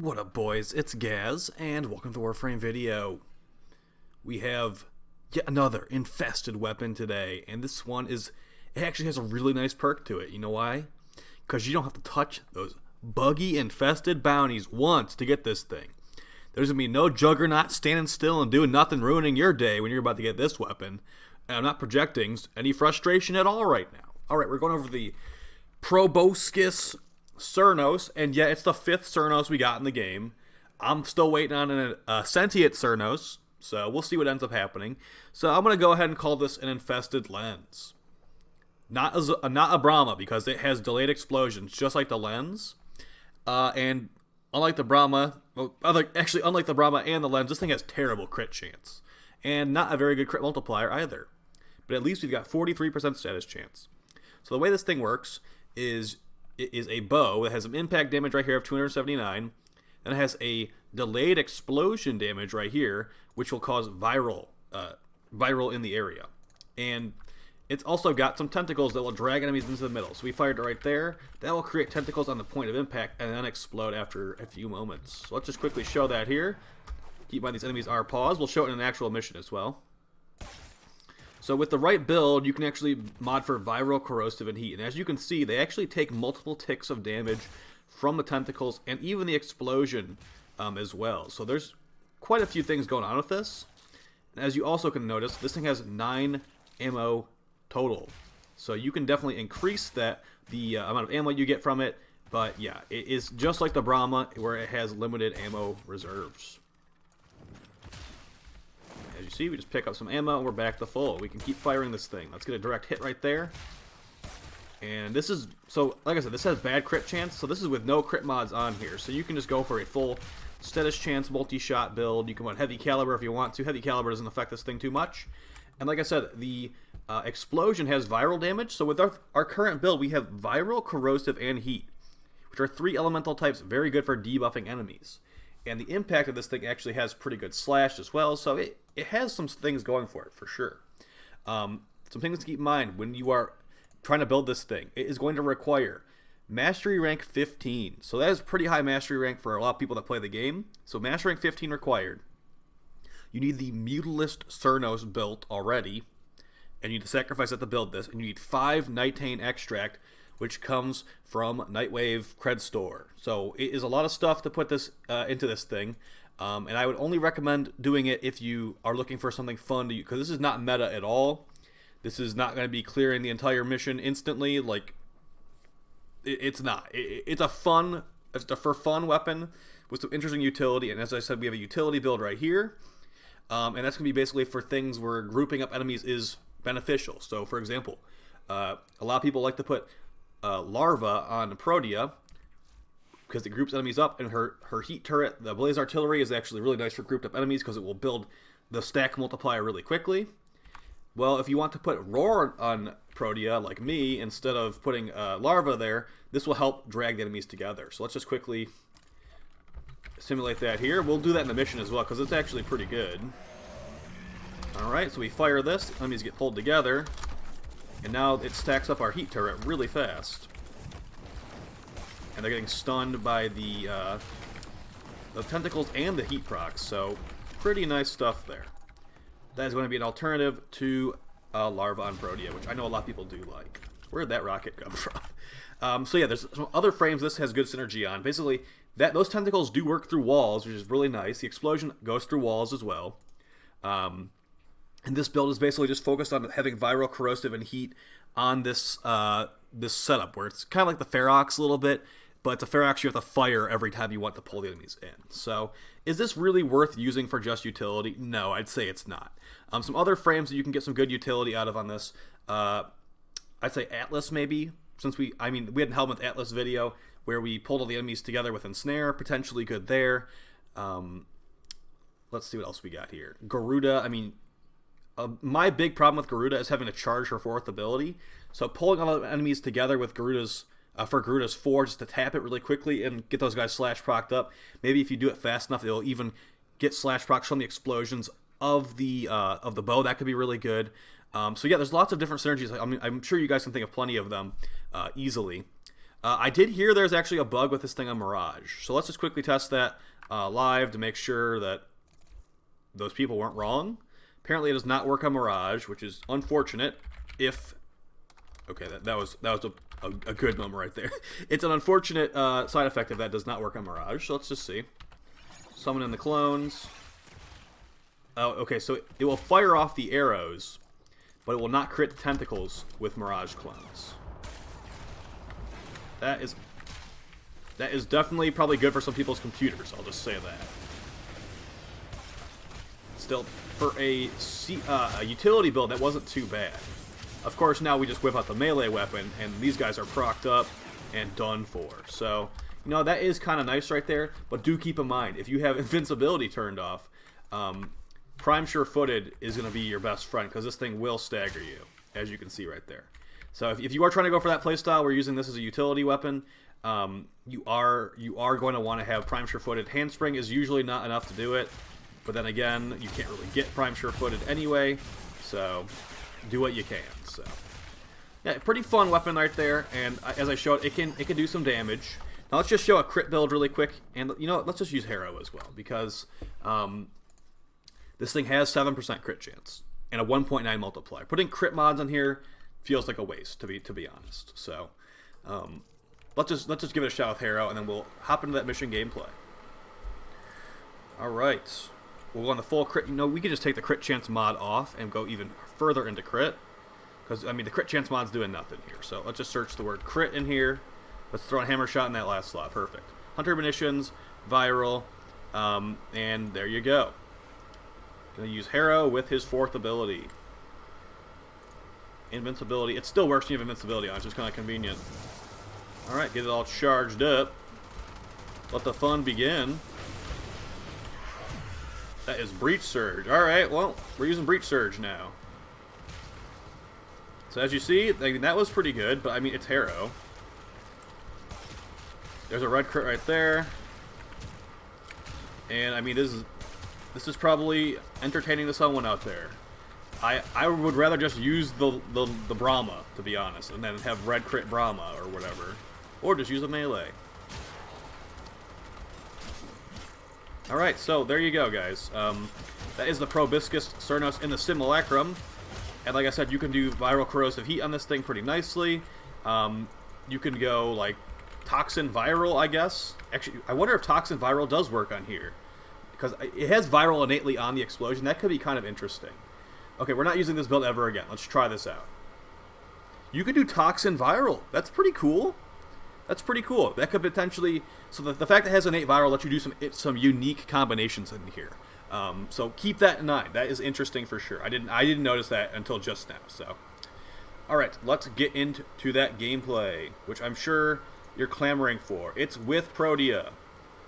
What up, boys? It's Gaz, and welcome to Warframe video. We have yet another infested weapon today, and this one it actually has a really nice perk to it. You know why? Because you don't have to touch those buggy infested bounties once to get this thing. There's going to be no juggernaut standing still and doing nothing, ruining your day when you're about to get this weapon. And I'm not projecting any frustration at all right now. Alright, we're going over the Proboscis Cernos, and yeah, it's the 5th Cernos we got in the game. I'm still waiting on a sentient Cernos, so we'll see what ends up happening. So I'm going to go ahead and call this an infested lens. Not a Brahma, because it has delayed explosions, just like the lens. And unlike the Brahma, unlike the Brahma and the lens, this thing has terrible crit chance. And not a very good crit multiplier either. But at least we've got 43% status chance. So the way this thing works is it is a bow that has some impact damage right here of 279, and it has a delayed explosion damage right here, which will cause viral in the area. And it's also got some tentacles that will drag enemies into the middle. So we fired it right there. That will create tentacles on the point of impact and then explode after a few moments. So let's just quickly show that here. Keep in mind these enemies are paused. We'll show it in an actual mission as well. So with the right build, you can actually mod for viral, corrosive, and heat. And as you can see, they actually take multiple ticks of damage from the tentacles and even the explosion as well. So there's quite a few things going on with this. And as you also can notice, this thing has 9 ammo total. So you can definitely increase the amount of ammo you get from it. But yeah, it is just like the Brahma, where it has limited ammo reserves. As you see, we just pick up some ammo and we're back to full. We can keep firing this thing. Let's get a direct hit right there. And this is, so like I said, this has bad crit chance, so this is with no crit mods on here. So you can just go for a full status chance multi-shot build. You can run heavy caliber if you want to. Heavy caliber doesn't affect this thing too much. And like I said, the explosion has viral damage. So with our current build, we have viral, corrosive, and heat, which are 3 elemental types very good for debuffing enemies. And the impact of this thing actually has pretty good slash as well, so it has some things going for it, for sure. Some things to keep in mind when you are trying to build this thing. It is going to require Mastery Rank 15. So that is pretty high Mastery Rank for a lot of people that play the game. So Mastery Rank 15 required. You need the Mutalist Cernos built already, and you need to sacrifice that to build this. And you need 5 Nightane Extract, which comes from Nightwave Cred Store. So it is a lot of stuff to put this into this thing. And I would only recommend doing it if you are looking for something fun to use, because this is not meta at all. This is not going to be clearing the entire mission instantly. Like, it's not. It's a fun weapon with some interesting utility. And as I said, we have a utility build right here. And that's going to be basically for things where grouping up enemies is beneficial. So, for example, a lot of people like to put larva on Protea because it groups enemies up, and her heat turret, the blaze artillery, is actually really nice for grouped up enemies because it will build the stack multiplier really quickly. Well, if you want to put roar on Protea, like me, instead of putting larva there, this will help drag the enemies together. So let's just quickly simulate that here. We'll do that in the mission as well because it's actually pretty good. Alright, so we fire this, enemies get pulled together, and now it stacks up our heat turret really fast. And they're getting stunned by the tentacles and the heat procs, so pretty nice stuff there. That is going to be an alternative to larva on Protea, which I know a lot of people do like. Where'd that rocket come from? So yeah, there's some other frames this has good synergy on. Basically, those tentacles do work through walls, which is really nice. The explosion goes through walls as well. And this build is basically just focused on having viral, corrosive, and heat on this this setup, where it's kind of like the Ferox a little bit, but it's a Ferox you have to fire every time you want to pull the enemies in. So, is this really worth using for just utility? No, I'd say it's not. Some other frames that you can get some good utility out of on this, I'd say Atlas maybe, since we had a Helmet Atlas video where we pulled all the enemies together with Ensnare, potentially good there. Let's see what else we got here. Garuda, my big problem with Garuda is having to charge her 4th ability. So pulling all the enemies together with Garuda's for Garuda's 4, just to tap it really quickly and get those guys slash procced up. Maybe if you do it fast enough, they'll even get slash procs from the explosions of the bow. That could be really good. So yeah, there's lots of different synergies. I'm sure you guys can think of plenty of them easily. I did hear there's actually a bug with this thing on Mirage. So let's just quickly test that live to make sure that those people weren't wrong. Apparently it does not work on Mirage, which is unfortunate. Okay, that was a good moment right there. It's an unfortunate side effect if that does not work on Mirage. So let's just see. Summon in the clones. Oh, okay, so it will fire off the arrows, but it will not crit the tentacles with Mirage clones. That is definitely probably good for some people's computers. I'll just say that. Still, for a utility build, that wasn't too bad. Of course, now we just whip out the melee weapon, and these guys are procced up and done for. So, you know, that is kind of nice right there, but do keep in mind, if you have invincibility turned off, Prime Sure-Footed is going to be your best friend, because this thing will stagger you, as you can see right there. So if you are trying to go for that playstyle, we're using this as a utility weapon, you are going to want to have Prime Sure-Footed. Handspring is usually not enough to do it, but then again, you can't really get Prime Sure-Footed anyway, so do what you can. So yeah, pretty fun weapon right there, and as I showed, it can do some damage. Now let's just show a crit build really quick, and you know what, let's just use Harrow as well, because this thing has 7% crit chance and a 1.9 multiplier. Putting crit mods on here feels like a waste, to be honest. So let's just give it a shot with Harrow, and then we'll hop into that mission gameplay. All right, we'll go on the full crit. You know, we can just take the crit chance mod off and go even further into crit, because I mean the crit chance mod's doing nothing here. So let's just search the word crit in here. Let's throw a hammer shot in that last slot. Perfect. Hunter munitions, viral, and there you go. Gonna use Harrow with his 4th ability. Invincibility. It still works when you have invincibility on. It's just kind of convenient. Alright, get it all charged up. Let the fun begin. That is Breach Surge. Alright, well, we're using Breach Surge now. So as you see, I mean, that was pretty good, but I mean, it's Harrow. There's a red crit right there. And I mean, this is probably entertaining to someone out there. I would rather just use the Brahma, to be honest, and then have red crit Brahma or whatever. Or just use a melee. Alright, so there you go, guys. That is the Proboscis Cernos in the Simulacrum. And like I said, you can do viral corrosive heat on this thing pretty nicely. You can go, like, toxin viral, I guess. Actually, I wonder if toxin viral does work on here, because it has viral innately on the explosion. That could be kind of interesting. Okay, we're not using this build ever again. Let's try this out. You could do toxin viral. That's pretty cool. That's pretty cool. That could potentially... So the fact that it has innate viral lets you do some unique combinations in here. So keep that in mind. That is interesting for sure. I didn't notice that until just now. So, all right, let's get into that gameplay, which I'm sure you're clamoring for. It's with Protea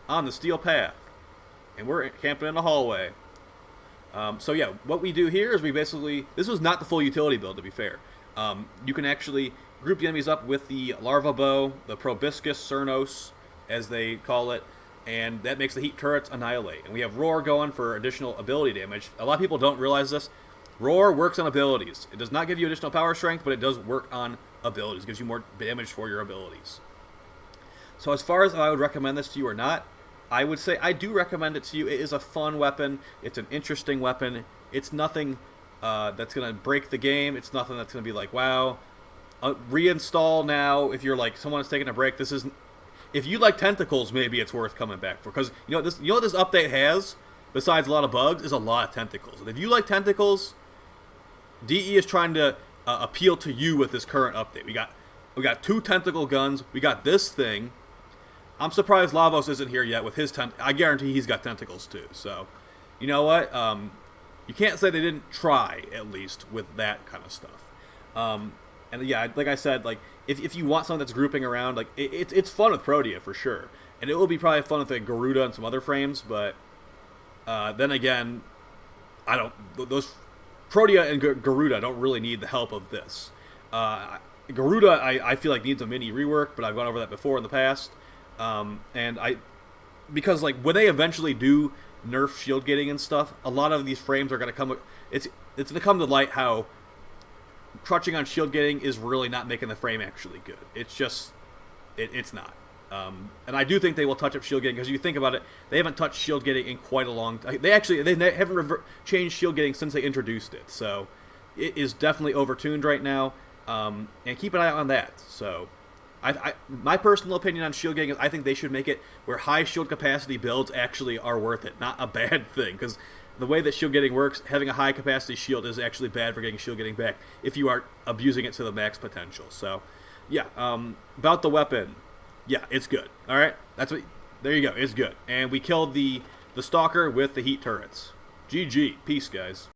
on the Steel Path, and we're camping in a hallway. So yeah, what we do here is we basically... This was not the full utility build, to be fair. You can actually group the enemies up with the Larva Bow, the Proboscis Cernos, as they call it, and that makes the heat turrets annihilate. And we have Roar going for additional ability damage. A lot of people don't realize this. Roar works on abilities. It does not give you additional power strength, but it does work on abilities. It gives you more damage for your abilities. So as far as I would recommend this to you or not, I would say I do recommend it to you. It is a fun weapon. It's an interesting weapon. It's nothing that's going to break the game. It's nothing that's going to be like, wow. Reinstall now if you're like someone is taking a break. This is... If you like tentacles, maybe it's worth coming back for, because you know what this update has, besides a lot of bugs, is a lot of tentacles. And if you like tentacles, DE is trying to appeal to you with this current update. We got 2 tentacle guns. We got this thing. I'm surprised Lavos isn't here yet with his I guarantee he's got tentacles too. So, you know what? You can't say they didn't try, at least, with that kind of stuff. And yeah, like I said, like if you want something that's grouping around, like it's fun with Protea for sure, and it will be probably fun with like Garuda and some other frames. But then again, those Protea and Garuda don't really need the help of this. Garuda, I feel like needs a mini rework, but I've gone over that before in the past. Because like when they eventually do nerf shield gating and stuff, a lot of these frames are going to come. It's going to come to light how crutching on shield gating is really not making the frame actually good. It's just It's not. And I do think they will touch up shield getting, because you think about it, they haven't touched shield getting in quite a long time. They haven't changed shield getting since they introduced it. So it is definitely overtuned right now. And keep an eye on that. So my personal opinion on shield getting is I think they should make it where high shield capacity builds actually are worth it, not a bad thing. Because the way that shield getting works, having a high capacity shield is actually bad for getting shield getting back if you are abusing it to the max potential. So yeah, about the weapon. Yeah, it's good. All right, there you go. It's good, and we killed the stalker with the heat turrets. GG. Peace, guys.